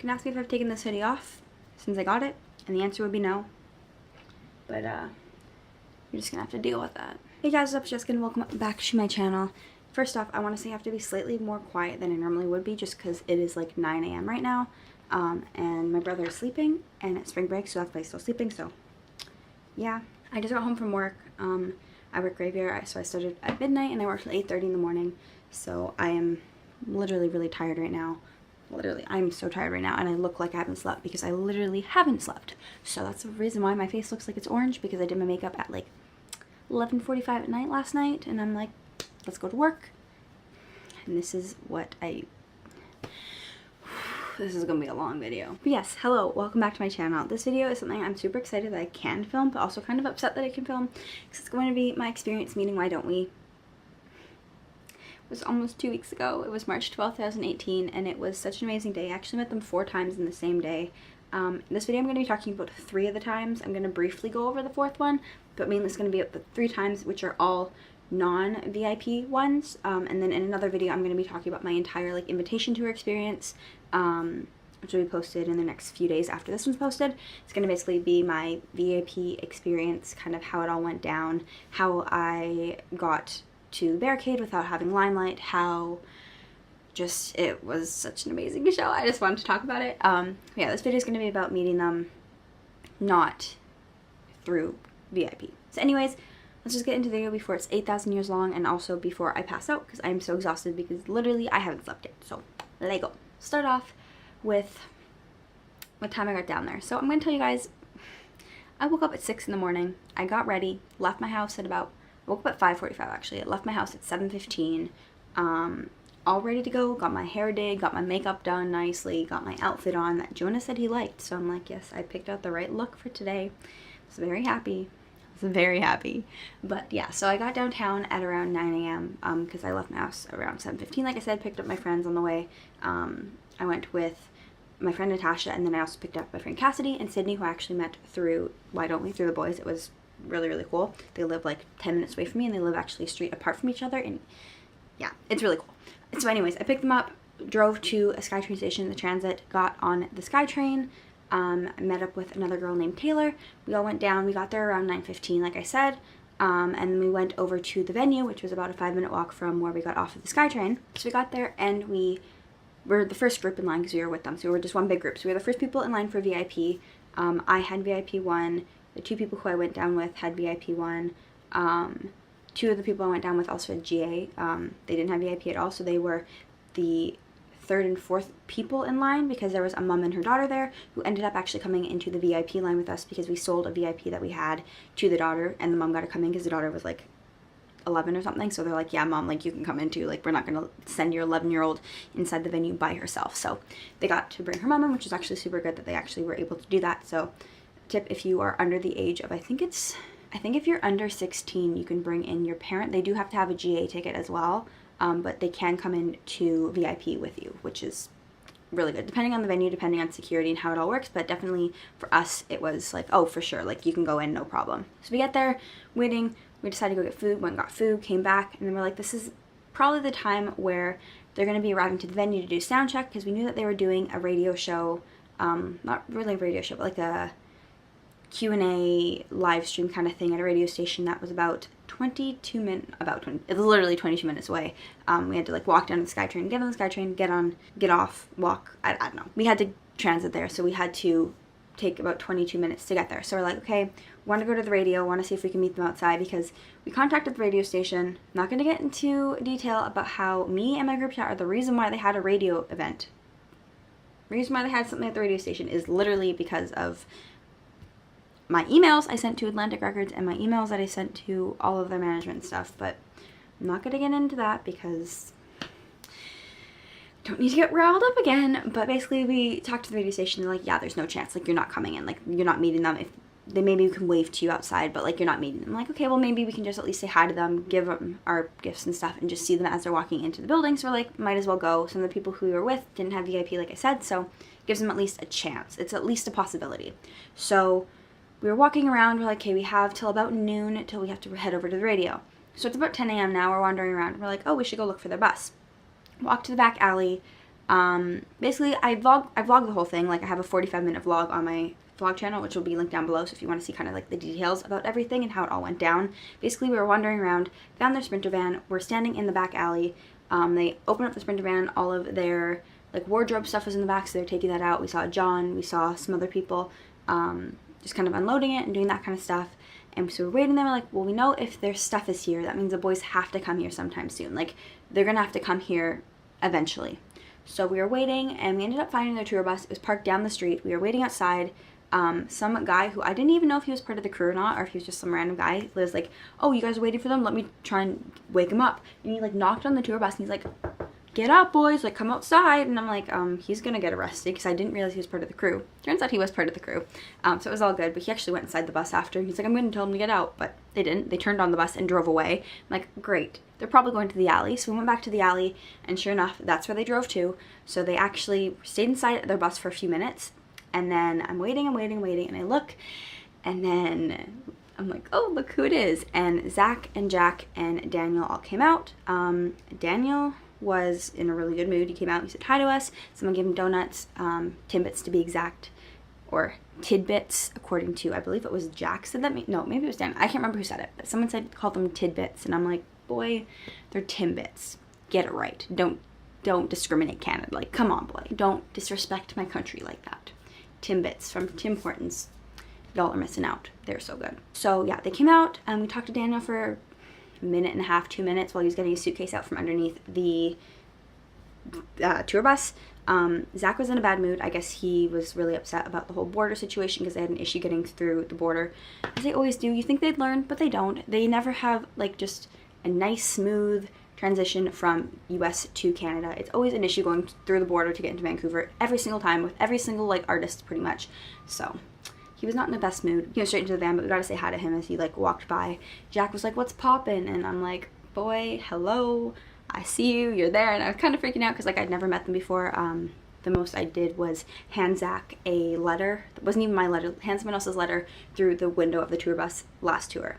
can ask me if I've taken this hoodie off since I got it, and the answer would be no. But you're just gonna have to deal with that. Hey guys, what's up? Jessica, and welcome back to my channel. First off, I want to say I have to be slightly more quiet than I normally would be just because it is like 9 a.m. right now, and my brother is sleeping, and it's spring break, so that's why he's still sleeping. So yeah, I just got home from work. I work graveyard, so I started at midnight and I worked till 8:30 in the morning. So I am literally really tired right now. Literally, I'm so tired right now, and I look like I haven't slept because I literally haven't slept. So that's the reason why my face looks like it's orange, because I did my makeup at like 11:45 at night last night, and I'm like, let's go to work. And this is what this is gonna be a long video. But yes, hello, welcome back to my channel. This video is something I'm super excited that I can film, but also kind of upset that I can film, because it's going to be my experience meeting Why Don't We. It was almost 2 weeks ago. It was March 12th, 2018, and it was such an amazing day. I actually met them 4 times in the same day. In this video I'm going to be talking about 3 of the times. I'm going to briefly go over the 4th one, but mainly it's going to be about the 3 times, which are all non-VIP ones, and then in another video I'm going to be talking about my entire like invitation tour experience, which will be posted in the next few days after this one's posted. It's going to basically be my VIP experience, kind of how it all went down, how I got to Barricade without having limelight, how just it was such an amazing show. I just wanted to talk about it. Yeah, this video is going to be about meeting them not through VIP. So anyways, let's just get into the video before it's 8,000 years long, and also before I pass out, because I'm so exhausted because literally I haven't slept yet. So let's go. Start off with what time I got down there. So I'm going to tell you guys, I woke up at 6 in the morning. I got ready, left my house at about, I woke up at 5:45 actually. I left my house at 7:15, all ready to go. Got my hair did, got my makeup done nicely, got my outfit on that Jonah said he liked. So I'm like, yes, I picked out the right look for today. I was very happy. Very happy. But yeah, so I got downtown at around 9 a.m. Because I left my house around 7:15. Like I said, picked up my friends on the way. I went with my friend Natasha, and then I also picked up my friend Cassidy and Sydney, who I actually met through Why Don't We, through the boys. It was really, really cool. They live like 10 minutes away from me, and they live actually a street apart from each other, and yeah, it's really cool. So anyways, I picked them up, drove to a SkyTrain station, the transit, got on the SkyTrain. I met up with another girl named Taylor. We all went down. We got there around 9:15, like I said, and then we went over to the venue, which was about a 5-minute walk from where we got off of the SkyTrain. So we got there, and we were the first group in line because we were with them. So we were just one big group. So we were the first people in line for VIP. I had VIP 1. The 2 people who I went down with had VIP 1. 2 of the people I went down with also had GA. They didn't have VIP at all, so they were the 3rd and 4th people in line, because there was a mom and her daughter there who ended up actually coming into the VIP line with us, because we sold a VIP that we had to the daughter, and the mom got to come in because the daughter was like 11 or something. So they're like, yeah, mom, like you can come in too, like we're not gonna send your 11-year-old inside the venue by herself. So they got to bring her mom in, which is actually super good that they actually were able to do that. So tip, if you are under the age of, I think if you're under 16, you can bring in your parent. They do have to have a GA ticket as well, but they can come in to VIP with you, which is really good, depending on the venue, depending on security and how it all works. But definitely for us, it was like, oh, for sure, like you can go in, no problem. So we get there, waiting, we decided to go get food, went and got food, came back, and then we're like, this is probably the time where they're going to be arriving to the venue to do sound check, because we knew that they were doing a radio show, not really a radio show, but like a Q&A live stream kind of thing at a radio station that was about 22 minutes, it was literally 22 minutes away. We had to like walk down to the SkyTrain, get on the SkyTrain, get off, walk, I don't know. We had to transit there, so we had to take about 22 minutes to get there. So we're like, okay, we want to go to the radio, want to see if we can meet them outside, because we contacted the radio station. I'm not going to get into detail about how me and my group chat are the reason why they had a radio event. The reason why they had something at the radio station is literally because of my emails I sent to Atlantic Records and my emails that I sent to all of their management stuff. But I'm not going to get into that because I don't need to get riled up again. But basically we talked to the radio station, they're like, yeah, there's no chance, like you're not coming in, like you're not meeting them. If they maybe can wave to you outside, but like you're not meeting them. I'm like, okay, well maybe we can just at least say hi to them, give them our gifts and stuff, and just see them as they're walking into the building. So we're like, might as well go. Some of the people who we were with didn't have VIP, like I said, so gives them at least a chance. It's at least a possibility. So we were walking around, we're like, okay, we have till about noon until we have to head over to the radio. So it's about 10 a.m. now, we're wandering around. We're like, oh, we should go look for their bus. Walk to the back alley, Basically, I vlog the whole thing. Like, I have a 45-minute vlog on my vlog channel, which will be linked down below, so if you want to see kind of like the details about everything and how it all went down. Basically, we were wandering around, found their Sprinter van, we're standing in the back alley. They opened up the Sprinter van, all of their like wardrobe stuff was in the back, so they're taking that out. We saw John, we saw some other people just kind of unloading it and doing that kind of stuff. And so we're waiting there, we're like, well, we know if their stuff is here, that means the boys have to come here sometime soon. Like, they're gonna have to come here eventually. So we were waiting, and we ended up finding their tour bus. It was parked down the street. We were waiting outside. Some guy who I didn't even know if he was part of the crew or not, or if he was just some random guy, was like, oh, you guys are waiting for them? Let me try and wake him up. And he like knocked on the tour bus, and he's like, get up, boys, like, come outside. And I'm like, he's gonna get arrested, because I didn't realize he was part of the crew. Turns out he was part of the crew. So it was all good, but he actually went inside the bus after. He's like, I'm gonna tell him to get out, but they didn't. They turned on the bus and drove away. I'm like, great. They're probably going to the alley. So we went back to the alley, and sure enough, that's where they drove to. So they actually stayed inside their bus for a few minutes, and then I'm waiting, and I look, and then I'm like, oh, look who it is. And Zach and Jack and Daniel all came out. Daniel was in a really good mood. He came out, he said hi to us. Someone gave him donuts, Timbits to be exact, or tidbits, according to, I believe it was Jack said that. No, maybe it was Dan. I can't remember who said it, but someone said, called them tidbits, and I'm like, boy, they're Timbits. Get it right. Don't discriminate, Canada. Like, come on, boy. Don't disrespect my country like that. Timbits from Tim Hortons. Y'all are missing out. They're so good. So yeah, they came out, and we talked to Daniel for a minute and a half, 2 minutes, while he was getting his suitcase out from underneath the tour bus. Zach was in a bad mood. I guess he was really upset about the whole border situation, because they had an issue getting through the border, as they always do. You think they'd learn, but they don't. They never have like just a nice, smooth transition from US to Canada. It's always an issue going through the border to get into Vancouver every single time, with every single like artist pretty much. So he was not in the best mood. He went straight into the van, but we got to say hi to him as he like walked by. Jack was like, what's poppin'? And I'm like, boy, hello, I see you, you're there. And I was kind of freaking out, because like I'd never met them before. The most I did was hand Zach a letter. It wasn't even my letter, hand someone else's letter through the window of the tour bus last tour.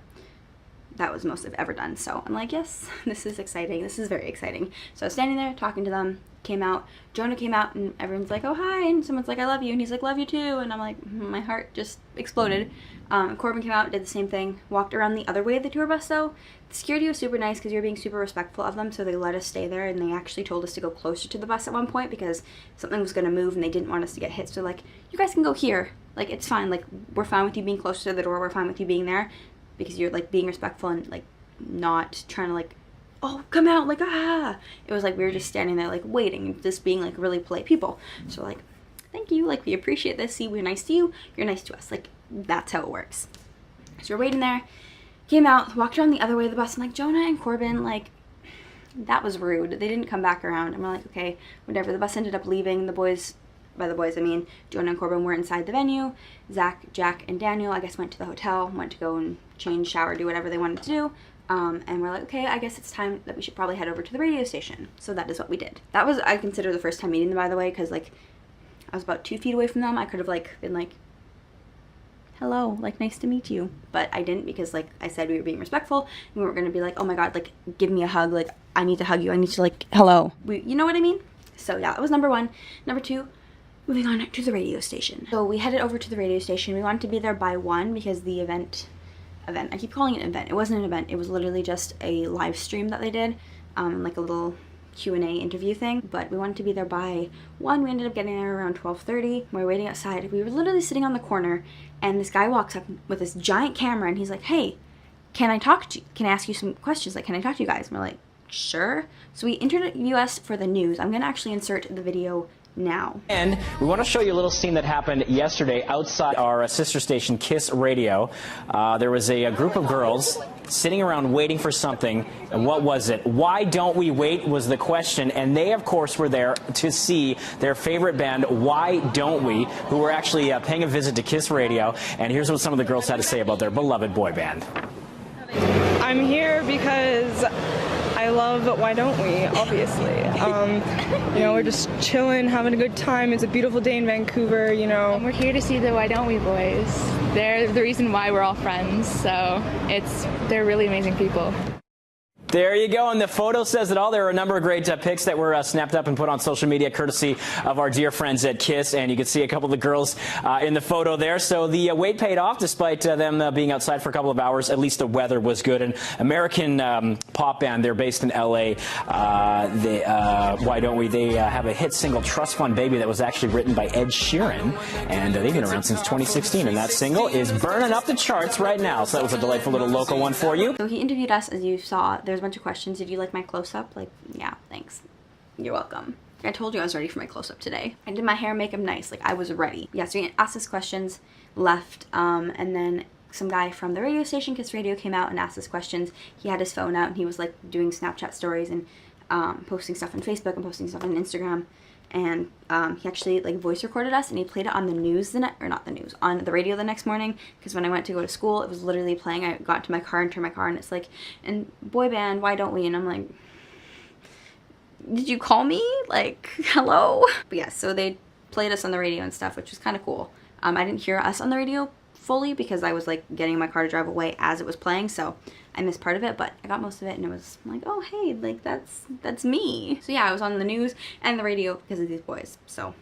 That was the most I've ever done. So I'm like, yes, this is exciting. This is very exciting. So I was standing there talking to them, came out, Jonah came out, and everyone's like, oh, hi. And someone's like, I love you. And he's like, love you too. And I'm like, my heart just exploded. Corbin came out, did the same thing, walked around the other way of the tour bus though. The security was super nice, because you were being super respectful of them. So they let us stay there, and they actually told us to go closer to the bus at one point, because something was going to move and they didn't want us to get hit. So like, you guys can go here. Like, it's fine. Like, we're fine with you being closer to the door. We're fine with you being there, because you're like being respectful and like not trying to like, oh, come out, like, ah. It was like we were just standing there like waiting, just being like really polite people. So like, thank you, like, we appreciate this. See, we're nice to you, you're nice to us. Like, that's how it works. So we're waiting there, came out, walked around the other way of the bus. I'm like, Jonah and Corbin, like, that was rude. They didn't come back around. I'm like, okay, whatever. The bus ended up leaving. The boys, by the boys I mean Jonah and Corbin, were inside the venue. Zach, Jack, and Daniel, I guess, went to the hotel, went to go and change, shower, do whatever they wanted to do. And we're like, okay, I guess it's time that we should probably head over to the radio station. So that is what we did. That was, I consider, the first time meeting them, by the way, because like I was about 2 feet away from them. I could have like been like, hello, like, nice to meet you. But I didn't, because like I said, we were being respectful, and we weren't going to be like, oh my god, like, give me a hug, like, I need to hug you, I need to, like, hello. You know what I mean? So yeah, that was number one. Number two, moving on to the radio station. So we headed over to the radio station. We wanted to be there by 1, because the event, I keep calling it an event. It wasn't an event. It was literally just a live stream that they did, like a little Q&A interview thing. But we wanted to be there by 1. We ended up getting there around 12:30. We were waiting outside. We were literally sitting on the corner, and this guy walks up with this giant camera, and he's like, hey, can I ask you some questions? Like, can I talk to you guys? And we're like, sure. So we interviewed us for the news. I'm gonna actually insert the video now. And we want to show you a little scene that happened yesterday outside our sister station, Kiss Radio. There was a group of girls sitting around waiting for something. And what was it? Why don't we wait was the question. And they, of course, were there to see their favorite band, Why Don't We, who were actually paying a visit to Kiss Radio. And here's what some of the girls had to say about their beloved boy band. I'm here because I love Why Don't We, obviously. You know, we're just chilling, having a good time. It's a beautiful day in Vancouver, you know. We're here to see the Why Don't We boys. They're the reason why we're all friends, so they're really amazing people. There you go, and the photo says it all. There are a number of great pics that were snapped up and put on social media, courtesy of our dear friends at KISS, and you can see a couple of the girls in the photo there. So the wait paid off, despite them being outside for a couple of hours. At least the weather was good. An American pop band, they're based in L.A. Why Don't We? They have a hit single, Trust Fund Baby, that was actually written by Ed Sheeran, and they've been around since 2016, and that single is burning up the charts right now. So that was a delightful little local one for you. So he interviewed us, as you saw. There's a bunch of questions. Did you like my close-up? Like, yeah, thanks. You're welcome. I told you I was ready for my close-up today. I did my hair and makeup nice. Like, I was ready. Yeah, so he asked us questions, left, and then some guy from the radio station, KISS Radio, came out and asked us questions. He had his phone out, and he was, like, doing Snapchat stories and posting stuff on Facebook and posting stuff on Instagram. And he actually, like, voice recorded us, and he played it on the news on the radio the next morning, because when I went to go to school, it was literally playing. I got to my car and turned my car, and it's like, and boy band, Why Don't We? And I'm like, did you call me? Like, hello? But yeah, so they played us on the radio and stuff, which was kind of cool. I didn't hear us on the radio fully because I was, like, getting in my car to drive away as it was playing, so I missed part of it, but I got most of it, and it was like, oh, hey, like, that's me. So yeah, I was on the news and the radio because of these boys, so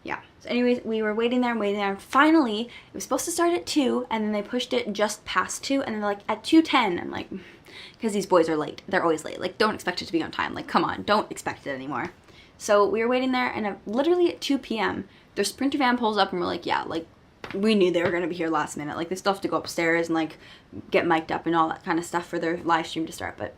yeah. So anyways, we were waiting there, and finally, it was supposed to start at 2, and then they pushed it just past 2, and then they're like, at 2:10, I'm like, because these boys are late. They're always late. Like, don't expect it to be on time. Like, come on, don't expect it anymore. So we were waiting there, and literally at 2 p.m., their Sprinter van pulls up, and we're like, yeah, like, we knew they were going to be here last minute. Like, they still have to go upstairs and, like, get mic'd up and all that kind of stuff for their live stream to start. But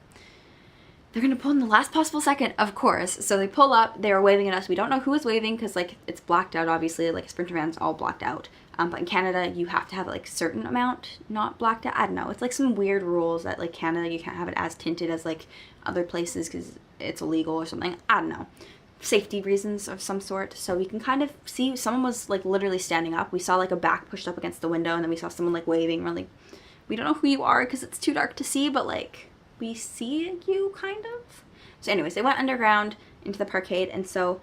they're going to pull in the last possible second, of course. So they pull up. They were waving at us. We don't know who was waving because, like, it's blacked out, obviously. Like, a Sprinter van's all blacked out. But in Canada, you have to have, like, a certain amount not blacked out. I don't know. It's, like, some weird rules that, like, Canada, you can't have it as tinted as, like, other places because it's illegal or something. I don't know. Safety reasons of some sort. So we can kind of see someone was, like, literally standing up. We saw, like, a back pushed up against the window, and then we saw someone, like, waving. We're like, we don't know who you are because it's too dark to see, but, like, we see you kind of. So anyways, they went underground into the parkade, and so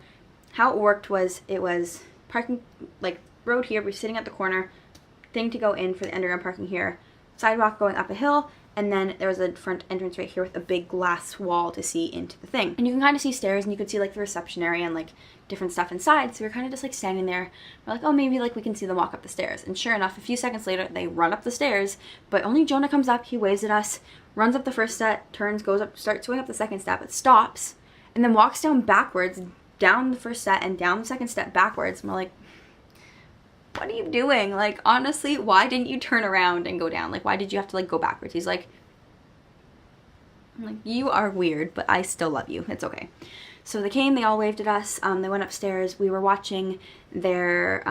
how it worked was, it was parking, like, road here, we're sitting at the corner, thing to go in for the underground parking here, sidewalk going up a hill, and then there was a front entrance right here with a big glass wall to see into the thing. And you can kind of see stairs, and you could see, like, the reception area and, like, different stuff inside. So we're kind of just, like, standing there. We're like, oh, maybe, like, we can see them walk up the stairs. And sure enough, a few seconds later, they run up the stairs, but only Jonah comes up. He waves at us, runs up the first step, turns, goes up, starts going up the second step, it stops, and then walks down backwards, down the first step and down the second step backwards. And we're like, what are you doing? Like, honestly, why didn't you turn around and go down? Like, why did you have to, like, go backwards? He's like, I'm like, you are weird, but I still love you. It's okay. So they came, they all waved at us. They went upstairs. We were watching their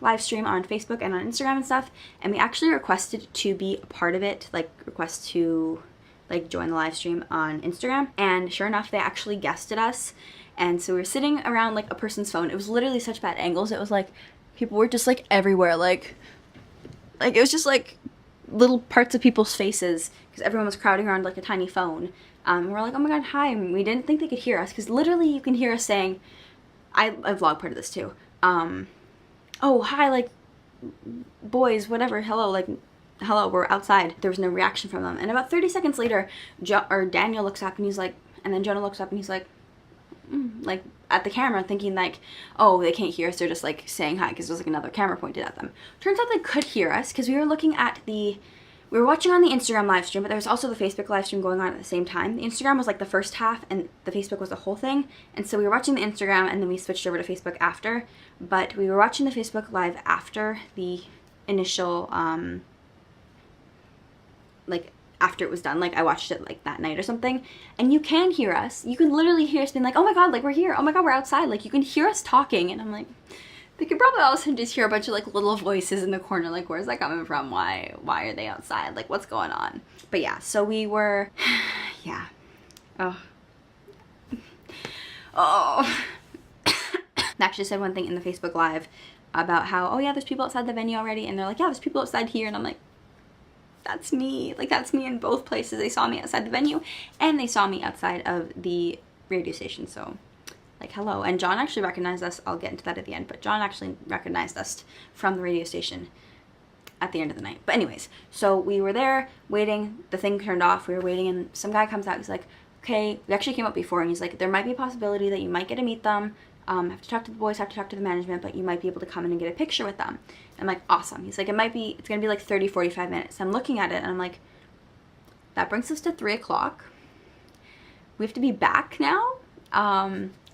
live stream on Facebook and on Instagram and stuff, and we actually requested to be a part of it, like, request to, like, join the live stream on Instagram, and sure enough, they actually guessed at us. And so we were sitting around, like, a person's phone. It was literally such bad angles. It was like people were just, like, everywhere. Like it was just, like, little parts of people's faces because everyone was crowding around, like, a tiny phone. We're like, oh my god, hi. And we didn't think they could hear us because literally you can hear us saying, I vlog part of this too. Oh, hi, like, boys, whatever, hello, like, hello, we're outside. There was no reaction from them. And about 30 seconds later, Daniel looks up and he's like, and then Jonah looks up and he's like, like, at the camera, thinking, like, oh, they can't hear us, they're just, like, saying hi because there's, like, another camera pointed at them. Turns out they could hear us because we were looking at we were watching on the Instagram live stream, but there was also the Facebook live stream going on at the same time. The Instagram was, like, the first half, and the Facebook was the whole thing, and so we were watching the Instagram, and then we switched over to Facebook after, but we were watching the Facebook live after the initial, like, after it was done. Like, I watched it, like, that night or something, and you can hear us. You can literally hear us being like, oh my god, like, we're here. Oh my god, we're outside. Like, you can hear us talking, and I'm like, they could probably also just hear a bunch of, like, little voices in the corner, like, where's that coming from? Why are they outside? Like, what's going on? But yeah, so we were, yeah. Oh. They actually said one thing in the Facebook Live about how, oh yeah, there's people outside the venue already, and they're like, yeah, there's people outside here, and I'm like, that's me. Like, that's me in both places. They saw me outside the venue, and they saw me outside of the radio station, so, like, hello. And John actually recognized us. I'll get into that at the end, but John actually recognized us from the radio station. at the end of the night. But anyways, so we were there waiting, the thing turned off, we were waiting, and some guy comes out, he's like, okay, we actually came up before, and he's like, there might be a possibility that you might get to meet them, have to talk to the boys, have to talk to the management, but you might be able to come in and get a picture with them. I'm like, awesome. He's like, it's gonna be like 30-45 minutes. I'm looking at it and I'm like, that brings us to 3 o'clock. We have to be back now.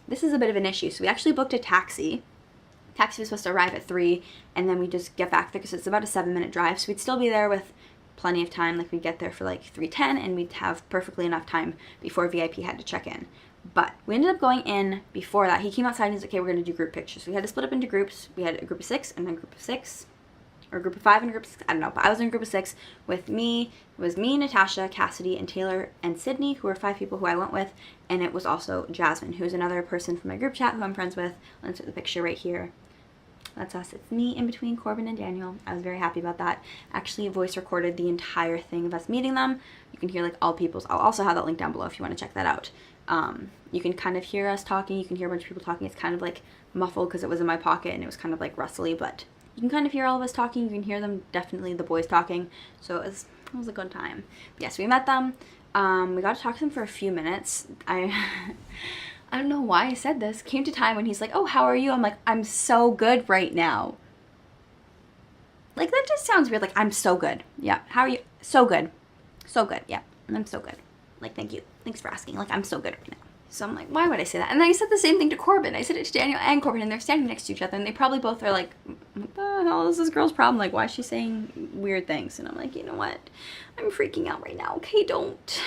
This is a bit of an issue. So we actually booked a taxi. Taxi was supposed to arrive at 3, and then we just get back there because it's about a 7-minute drive. So we'd still be there with plenty of time. Like, we'd get there for like 3:10, and we'd have perfectly enough time before VIP had to check in. But we ended up going in before that. He came outside and he's like, okay, we're going to do group pictures. So we had to split up into groups. We had a group of 6 and a group of 6. Or a group of 5 and a group of 6. I don't know. But I was in a group of 6 with me. It was me, Natasha, Cassidy, and Taylor, and Sydney, who were 5 people who I went with. And it was also Jasmine, who's another person from my group chat who I'm friends with. I'll insert the picture right here. That's us. It's me in between Corbin and Daniel. I was very happy about that. Actually, voice recorded the entire thing of us meeting them. You can hear like all people's. I'll also have that link down below if you want to check that out. You can kind of hear us talking. You can hear a bunch of people talking. It's kind of like muffled because it was in my pocket and it was kind of like rustly, but you can kind of hear all of us talking. You can hear them, definitely the boys talking. So it was a good time. But yes, we met them. We got to talk to them for a few minutes. I don't know why I said this. Came to time when he's like, oh, how are you? I'm like, I'm so good right now. Like, that just sounds weird. Like, I'm so good. Yeah. How are you? So good. So good. Yeah. I'm so good. Like, thank you. Thanks for asking. Like, I'm so good right now. So I'm like, why would I say that? And then I said the same thing to Corbin. I said it to Daniel and Corbin, and they're standing next to each other, and they probably both are like, what the hell is this girl's problem? Like, why is she saying weird things? And I'm like, you know what? I'm freaking out right now. Okay, don't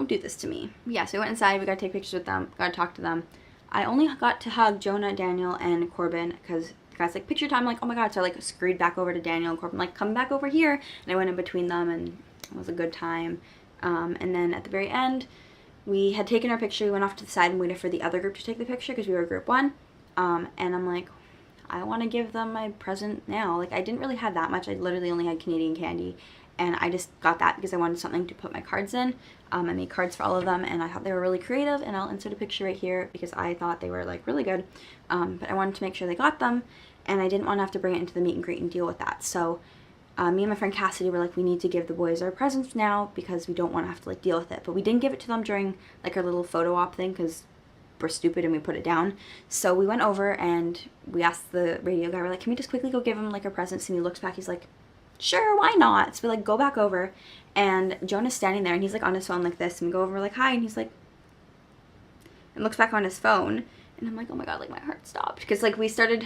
do this to me. Yeah, so we went inside. We got to take pictures with them. Got to talk to them. I only got to hug Jonah, Daniel, and Corbin because the guy's like, picture time. I'm like, oh my god. So I like scurried back over to Daniel and Corbin, like, come back over here. And I went in between them, and it was a good time. And then at the very end, we had taken our picture. We went off to the side and waited for the other group to take the picture because we were group 1. And I'm like, I want to give them my present now. Like, I didn't really have that much. I literally only had Canadian candy. And I just got that because I wanted something to put my cards in. I made cards for all of them, and I thought they were really creative, and I'll insert a picture right here because I thought they were like really good. But I wanted to make sure they got them, and I didn't want to have to bring it into the meet and greet and deal with that. So me and my friend Cassidy were like, we need to give the boys our presents now because we don't want to have to like deal with it. But we didn't give it to them during like our little photo op thing because we're stupid and we put it down. So we went over and we asked the radio guy, we're like, can we just quickly go give him like our presents? And he looks back, he's like, sure, why not? So we like go back over, and Jonah's standing there and he's like on his phone like this, and we go over, we're like, hi, and he's like, and looks back on his phone, and I'm like, oh my god, like my heart stopped because like we started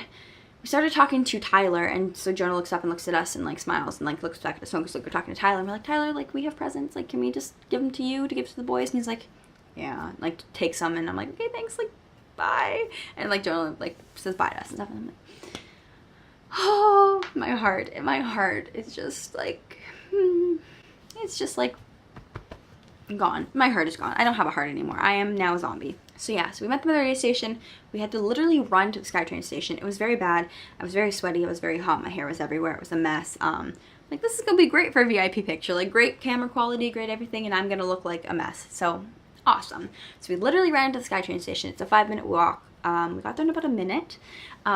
talking to Tyler, and so Jonah looks up and looks at us and like smiles and like looks back at his phone because like, we're talking to Tyler, and we're like, Tyler, like we have presents, like can we just give them to you to give to the boys? And he's like, yeah, like takes some, and I'm like, okay, thanks, like bye, and like Jonah like says bye to us and stuff, and I'm like, oh, my heart is just like, it's just like gone. My heart is gone. I don't have a heart anymore. I am now a zombie. So yeah, so we met them at the radio station. We had to literally run to the SkyTrain station. It was very bad. I was very sweaty. It was very hot. My hair was everywhere. It was a mess. Like, this is gonna be great for a VIP picture. Like, great camera quality, great everything, and I'm gonna look like a mess. So awesome. So we literally ran to the SkyTrain station. It's a 5-minute walk. We got there in about a minute. We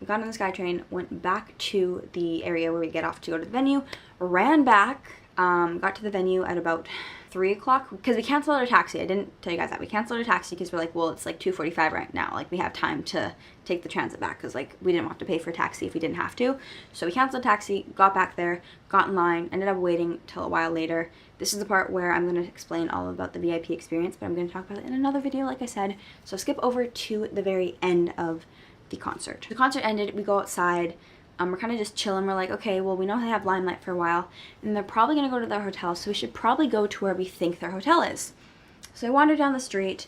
got on the SkyTrain, went back to the area where we get off to go to the venue, ran back, got to the venue at about 3 o'clock because we canceled our taxi. I didn't tell you guys that. We canceled our taxi because we're like, well, it's like 2:45 right now. Like, we have time to take the transit back because like we didn't want to pay for a taxi if we didn't have to. So we canceled the taxi, got back there, got in line, ended up waiting till a while later. This is the part where I'm going to explain all about the VIP experience, but I'm going to talk about it in another video, like I said. So skip over to the very end of the concert. The concert ended, we go outside, we're kind of just chilling. We're like, okay, well, we know they have Limelight for a while, and they're probably going to go to their hotel, so we should probably go to where we think their hotel is. So I wandered down the street,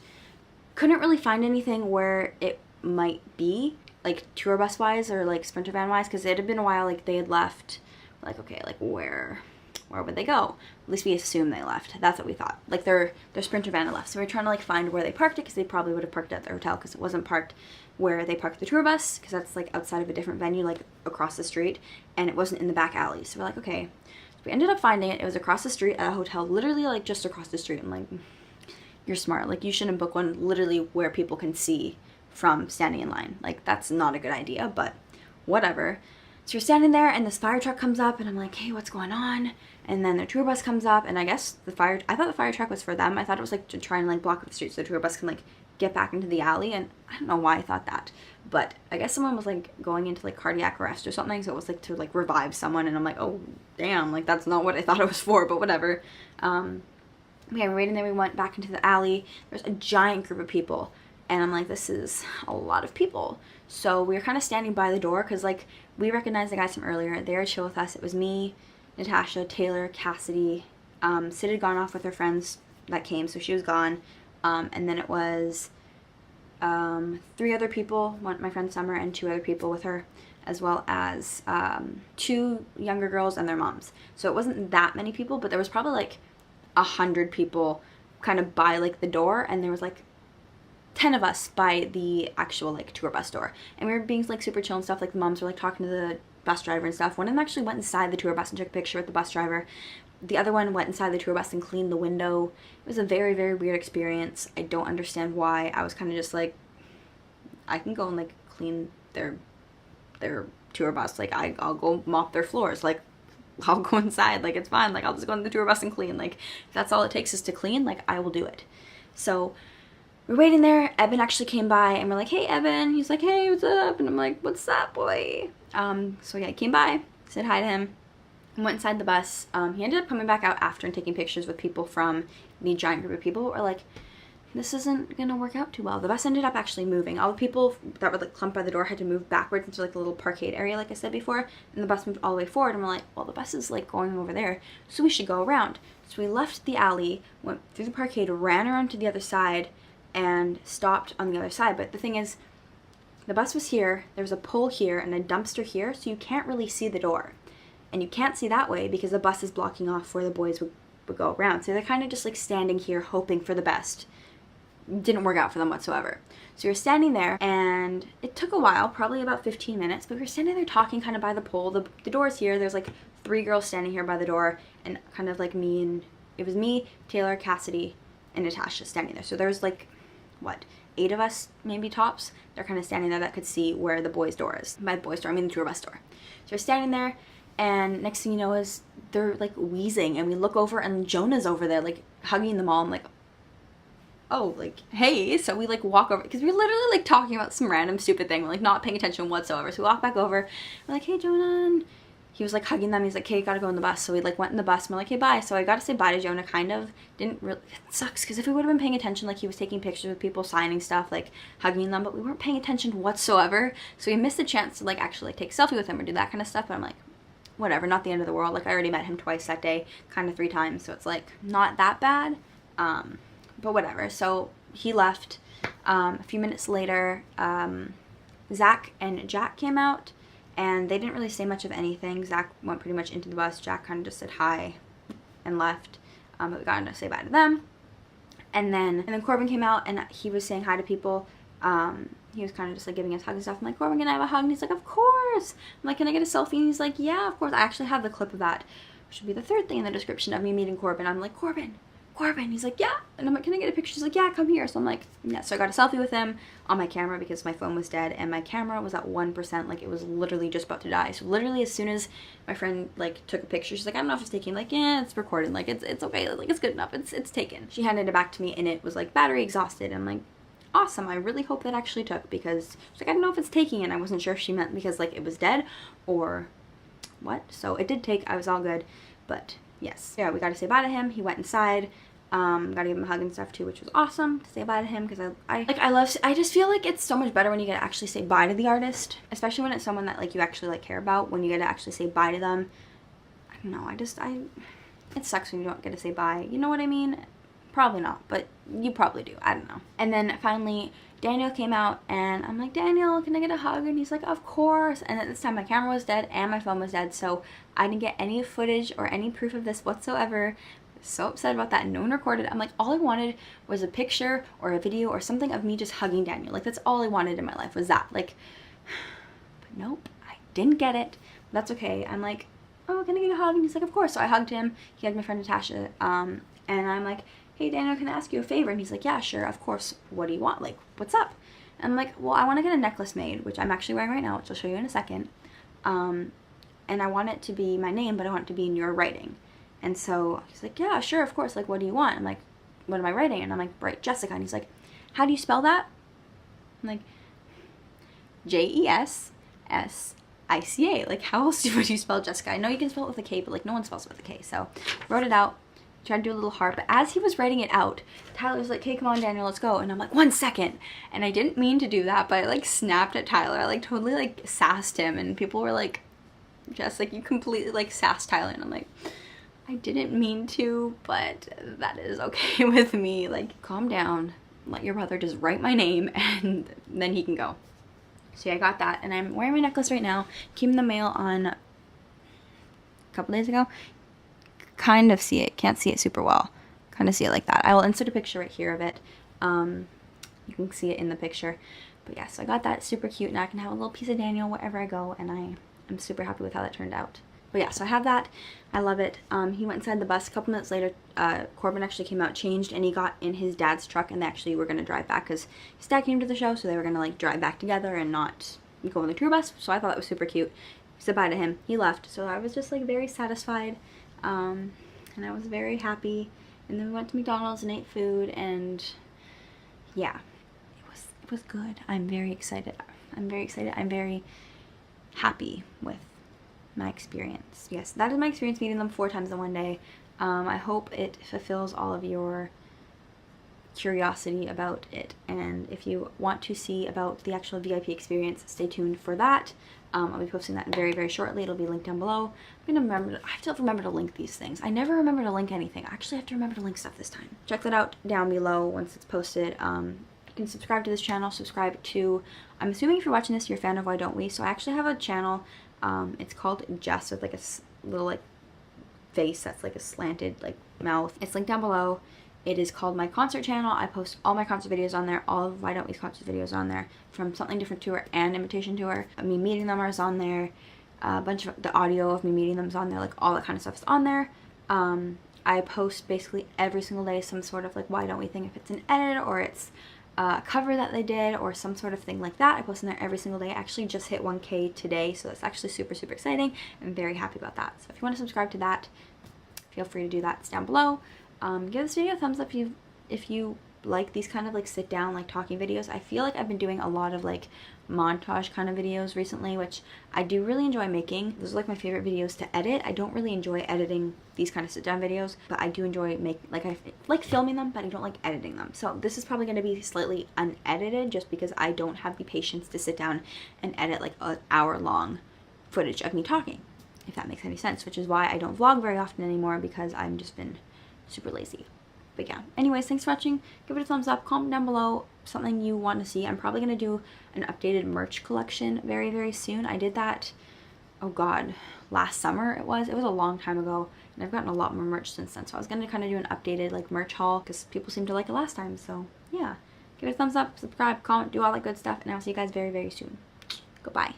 couldn't really find anything where it might be, like tour bus wise or like Sprinter van wise, because it had been a while, like they had left. Like, okay, like where would they go? At least we assume they left. That's what we thought. Like their Sprinter van had left. So we were trying to like find where they parked it, because they probably would have parked at their hotel, because it wasn't parked where they parked the tour bus, because that's like outside of a different venue, like across the street, and it wasn't in the back alley. So we're like, okay. So we ended up finding it. It was across the street at a hotel, literally like just across the street. I'm like, you're smart. Like, you shouldn't book one literally where people can see from standing in line. Like, that's not a good idea, but whatever. So we're standing there and this fire truck comes up and I'm like, hey, what's going on? And then the tour bus comes up and I guess I thought the fire truck was for them. I thought it was like to try and like block up the street so the tour bus can like get back into the alley, and I don't know why I thought that, but I guess someone was like going into like cardiac arrest or something, so it was like to like revive someone, and I'm like, oh damn, like that's not what I thought it was for, but whatever. Yeah, we're waiting there, we went back into the alley, there's a giant group of people, and I'm like, this is a lot of people. So we were kind of standing by the door because like we recognized the guys from earlier. They were chill with us. It was me, Natasha, Taylor, Cassidy. Sid had gone off with her friends that came, so she was gone. And then it was 3 other people, my friend Summer and 2 other people with her, as well as 2 younger girls and their moms. So it wasn't that many people, but there was probably like 100 people kind of by like the door, and there was like 10 of us by the actual like tour bus door, and we were being like super chill and stuff. Like the moms were like talking to the bus driver and stuff. One of them actually went inside the tour bus and took a picture with the bus driver. The other one went inside the tour bus and cleaned the window. It was a very, very weird experience. I don't understand why. I was kind of just like, I can go and like clean their tour bus. Like I'll go mop their floors. Like I'll go inside. Like it's fine. Like I'll just go in the tour bus and clean. Like if that's all it takes is to clean, like I will do it. So we're waiting there. Evan actually came by and we're like, hey Evan. He's like, hey, what's up? And I'm like, what's up, boy? So yeah, I came by, said hi to him, and went inside the bus. He ended up coming back out after and taking pictures with people from the giant group of people. We're like, this isn't gonna work out too well. The bus ended up actually moving. All the people that were like clumped by the door had to move backwards into like a little parkade area, like I said before, and the bus moved all the way forward, and we're like, well, the bus is like going over there, so we should go around. So we left the alley, went through the parkade, ran around to the other side, and stopped on the other side. But the thing is, the bus was here, there was a pole here and a dumpster here, so you can't really see the door. And you can't see that way because the bus is blocking off where the boys would go around. So they're kind of just like standing here hoping for the best. Didn't work out for them whatsoever. So we were standing there, and it took a while, probably about 15 minutes, but we were standing there talking kind of by the pole. The door's here, there's like 3 girls standing here by the door, and kind of like me, and it was me, Taylor, Cassidy, and Natasha standing there. So there was like, what, 8 of us maybe tops. They're kind of standing there that could see where the boys' door is. By boys' door, I mean the tour bus door. So we're standing there, and next thing you know is they're like wheezing, and we look over and Jonah's over there like hugging them all. I'm like, oh, like, hey. So we like walk over, because we're literally like talking about some random stupid thing. We're like not paying attention whatsoever. So we walk back over, we're like, hey Jonah, and he was like hugging them. He's like, hey, gotta go in the bus. So we like went in the bus, and we're like, hey, bye. So I got to say bye to Jonah, kind of. Didn't really, it sucks, because if we would have been paying attention, like he was taking pictures with people, signing stuff, like hugging them, but we weren't paying attention whatsoever. So we missed the chance to like actually like take a selfie with him or do that kind of stuff. But I'm like, whatever, not the end of the world. Like I already met him twice that day, kind of 3 times, so it's like not that bad. But whatever. So he left. A few minutes later, Zach and Jack came out, and they didn't really say much of anything. Zach went pretty much into the bus. Jack kind of just said hi and left. But we got to say bye to them. And then Corbin came out, and he was saying hi to people. He was kind of just like giving us hugs and stuff. I'm like, Corbin, can I have a hug? And he's like, of course. I'm like, can I get a selfie? And he's like, yeah, of course. I actually have the clip of that, which would be the 3rd thing in the description of me meeting Corbin. I'm like, Corbin. He's like, yeah. And I'm like, can I get a picture? He's like, yeah, come here. So I'm like, yeah. So I got a selfie with him on my camera because my phone was dead, and my camera was at 1%. Like it was literally just about to die. So literally as soon as my friend like took a picture, she's like, I don't know if it's taking. Like, yeah, it's recorded. Like it's okay. Like it's good enough. It's taken. She handed it back to me, and it was like battery exhausted. And I'm like, awesome. I really hope that actually took, because she's like, I don't know if it's taking, and I wasn't sure if she meant because like it was dead or what. So it did take. I was all good, but yes, yeah, we got to say bye to him. He went inside. Got to give him a hug and stuff too, which was awesome to say bye to him, because I just feel like it's so much better when you get to actually say bye to the artist, especially when it's someone that like you actually like care about. When you get to actually say bye to them, I don't know. It sucks when you don't get to say bye. You know what I mean? Probably not, but you probably do. I don't know. And then finally, Daniel came out, and I'm like, Daniel, can I get a hug? And he's like, of course. And at this time, my camera was dead and my phone was dead, so I didn't get any footage or any proof of this whatsoever. So upset about that. No one recorded. I'm like, all I wanted was a picture or a video or something of me just hugging Daniel. Like that's all I wanted in my life was that. Like, but nope, I didn't get it. That's okay. I'm like, oh, can I get a hug? And he's like, of course. So I hugged him. He hugged my friend Natasha. And I'm like, hey Daniel, can I ask you a favor? And he's like, yeah, sure, of course. What do you want? Like, what's up? And I'm like, well, I want to get a necklace made, which I'm actually wearing right now, which I'll show you in a second. and I want it to be my name, but I want it to be in your writing. And so he's like, yeah, sure, of course, like, what do you want? I'm like, what am I writing? And I'm like, write Jessica. And he's like, how do you spell that? I'm like, Jessica. Like, how else would you spell Jessica? I know you can spell it with a K, but like no one spells it with a K. So wrote it out, tried to do a little heart, but as he was writing it out, Tyler was like, okay, come on, Daniel, let's go. And I'm like, 1 second. And I didn't mean to do that, but I like snapped at Tyler. I like totally like sassed him, and people were like, Jess, like, you completely like sassed Tyler. And I'm like, I didn't mean to, but that is okay with me. Like, calm down, let your brother just write my name, and then he can go. So yeah, I got that, and I'm wearing my necklace right now. Came in the mail on a couple days ago. Kind of see it, can't see it super well. Kind of see it like that. I will insert a picture right here of it. You can see it in the picture. But yeah, so I got that, super cute, and I can have a little piece of Daniel wherever I go, and I'm super happy with how that turned out. But yeah, so I have that. I love it. He went inside the bus. A couple minutes later, Corbin actually came out, changed, and he got in his dad's truck, and they actually were going to drive back because his dad came to the show, so they were going to like drive back together and not go on the tour bus. So I thought that was super cute. Said bye to him. He left. So I was just like very satisfied, and I was very happy. And then we went to McDonald's and ate food, and yeah, it was good. I'm very excited. I'm very happy with my experience. Yes, that is my experience meeting them 4 times in one day. I hope it fulfills all of your curiosity about it, and if you want to see about the actual VIP experience, stay tuned for that. I'll be posting that very, very shortly. It'll be linked down below. I have to remember to link these things. I never remember to link anything. I actually have to remember to link stuff this time. Check that out down below once it's posted. You can subscribe to this channel, subscribe to, I'm assuming if you're watching this, you're a fan of Why Don't We. So I actually have a channel. It's called Jess, with like a little like face that's like a slanted like mouth. It's linked down below. It is called my concert channel. I post all my concert videos on there, all of Why Don't We's concert videos on there, from Something Different Tour and Invitation Tour. Me meeting them is on there. A bunch of the audio of me meeting them is on there, like all that kind of stuff is on there. I post basically every single day some sort of like Why Don't We thing, if it's an edit or it's a cover that they did or some sort of thing like that. I post in there every single day. I actually just hit 1K today, so that's actually super, super exciting. I'm very happy about that. So if you want to subscribe to that, feel free to do that. It's down below. Give this video a thumbs up if you like these kind of like sit down like talking videos. I feel like I've been doing a lot of like montage kind of videos recently, which I do really enjoy making. Those are like my favorite videos to edit. I don't really enjoy editing these kind of sit down videos, but I do enjoy I like filming them, but I don't like editing them. So this is probably going to be slightly unedited just because I don't have the patience to sit down and edit like an hour-long footage of me talking, if that makes any sense, which is why I don't vlog very often anymore, because I've just been super lazy. But yeah, anyways, thanks for watching. Give it a thumbs up, comment down below something you want to see. I'm probably going to do an updated merch collection very, very soon. I did that, oh god, last summer it was a long time ago, and I've gotten a lot more merch since then. So I was going to kind of do an updated like merch haul because people seemed to like it last time. So yeah, give it a thumbs up, subscribe, comment, do all that good stuff, and I'll see you guys very, very soon. Goodbye.